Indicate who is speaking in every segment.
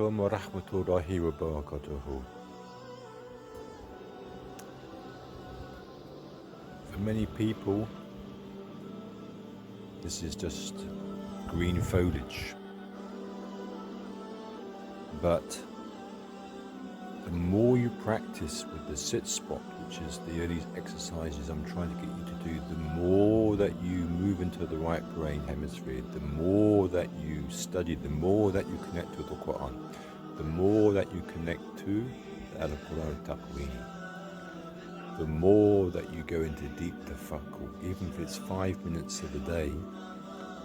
Speaker 1: alaikum wa rahmatullahi wa barakatuhu. For many people, this is just green foliage. But the more you practice with the sit spot, which is the early exercises I'm trying to get you to do, the more that you move into the right brain hemisphere, the more that you study, the more that you connect with the Quran, the more that you connect to the Al-Quran Taqweeni, the more that you go into deep tafakkur. Even if it's 5 minutes of the day,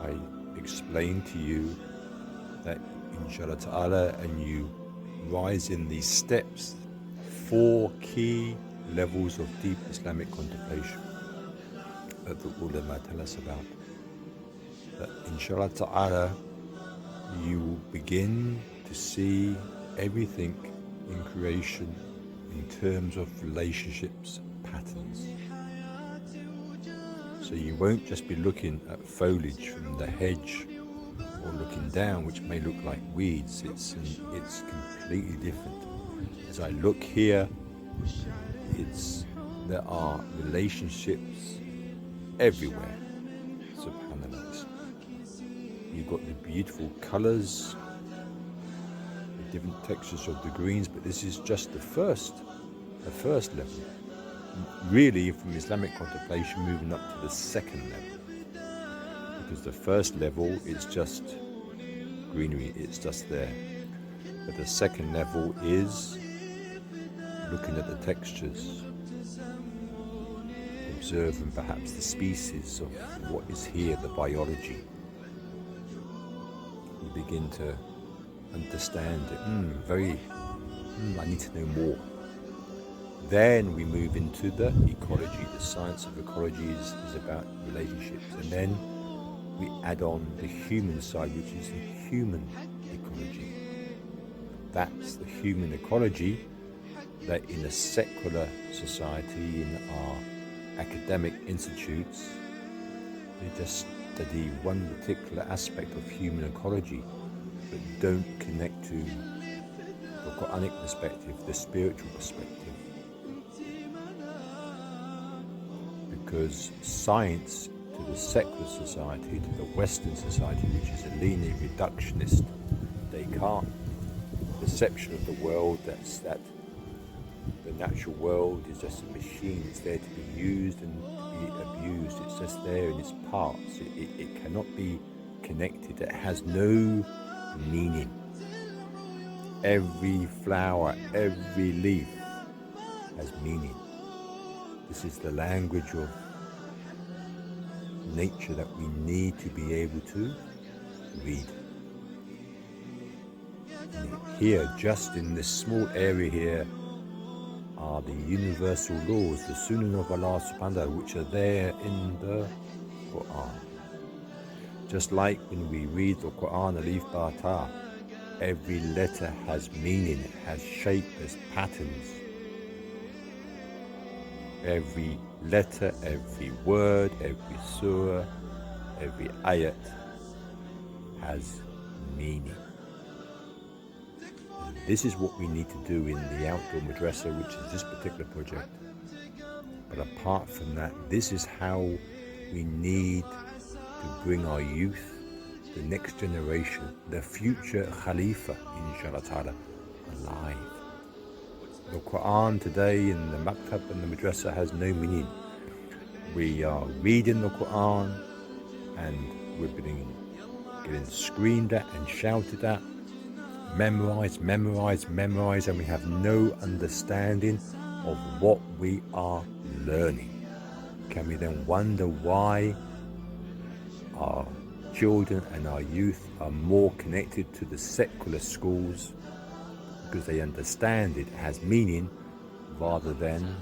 Speaker 1: I explain to you that inshallah ta'ala, and you rise in these steps, 4 key levels of deep Islamic contemplation that the ulama tell us about. That inshallah ta'ala, you will begin to see everything in creation in terms of relationships, patterns. So you won't just be looking at foliage from the hedge or looking down, which may look like weeds. It's completely different. As I look here, there are relationships everywhere. SubhanAllah. You've got the beautiful colours, the different textures of the greens, but this is just the first level. Really, from Islamic contemplation, moving up to the second level. Because the first level is just greenery, it's just there. But the second level is looking at the textures, observing perhaps the species of what is here, the biology. You begin to understand it. I need to know more. Then we move into the ecology. The science of ecology is about relationships. And then we add on the human side, which is the human ecology. That's the human ecology that in a secular society, in our academic institutes, they just study one particular aspect of human ecology, but don't connect to the Quranic perspective, the spiritual perspective. Because science, to the secular society, to the Western society, which is a linear reductionist Descartes perception of the world, that the natural world is just a machine. It's there to be used and be abused. It's just there in its parts. It cannot be connected. It has no meaning. Every flower, every leaf has meaning. This is the language of nature that we need to be able to read. And here, just in this small area here, are the universal laws, the sunnah of Allah subhanahu wa ta'ala, which are there in the Quran. Just like when we read the Quran, alif ba ta, every letter has meaning, it has shape, has patterns. Every letter, every word, every surah, every ayat has meaning. And this is what we need to do in the outdoor madrasa, which is this particular project. But apart from that, this is how we need to bring our youth, the next generation, the future Khalifa, inshallah ta'ala, alive. The Quran today in the maktab and the madrasa has no meaning. We are reading the Quran and we're getting screamed at and shouted at, memorize, and we have no understanding of what we are learning. Can we then wonder why our children and our youth are more connected to the secular schools? Because they understand it has meaning rather than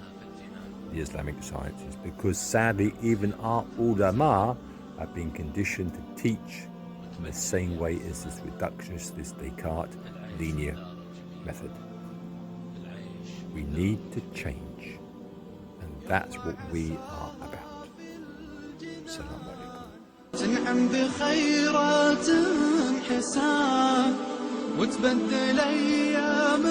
Speaker 1: the Islamic sciences. Because sadly, even our ulama have been conditioned to teach in the same way as this reductionist, this Descartes linear method. We need to change, and that's what we are about. Assalamu alaikum.
Speaker 2: وتبدل أيام